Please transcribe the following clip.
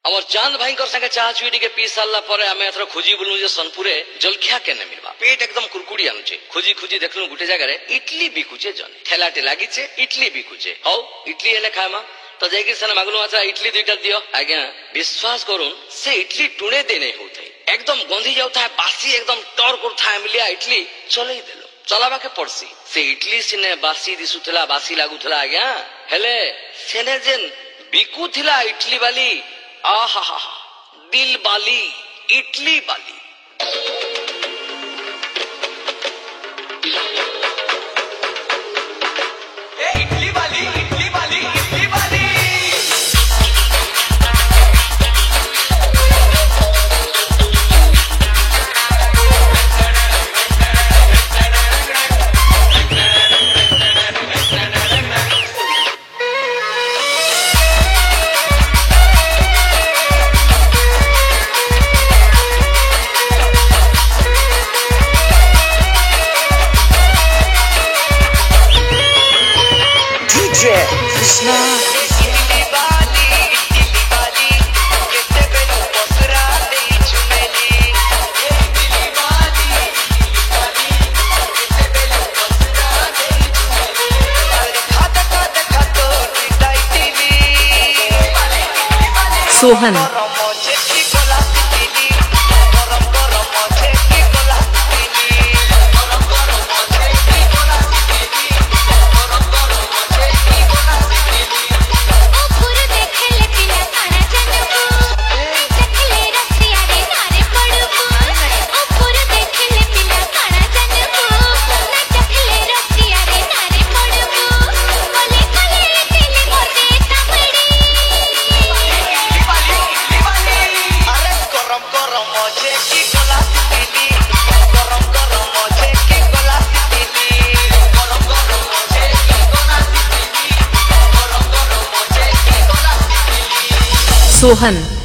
আমার চাঁদ ভাইঙ্কর সাথে চা চুই টিকে পি সারলা পরে আমি এথর খুঁজি বুলু যে সোনপুরে জলখিয়া কেনে মিলবা পেট একদম কুরকুড়ি আনুছে খুঁজি খুঁজি দেখলু গোটে জায়গায় ইডলি বিকুছে জন ঠেলাটি লাগিছে ইডলি বিকুছে হও ইডলি হেলে খাইমা তো যাইকি সেনে মাগলু আচ্ছা ইডলি দুইটা দিও আজ্ঞা বিশ্বাস করুন সে ইডলি টুনে দে नहीं होते एकदम गंधी जाता है बासी एकदम टॉर करता है मिलिया इडली चलई देलो चलाबाके पड़सी से इडली सिने बासी दिसुथला बासी लागुथला आज्ञा हेले सेने जेन बिकुथिला इडली वाली आहा हा दिल बाली इडली बाली इडली बाली इडली बाली इडली बाली Krishna Sohan Sohan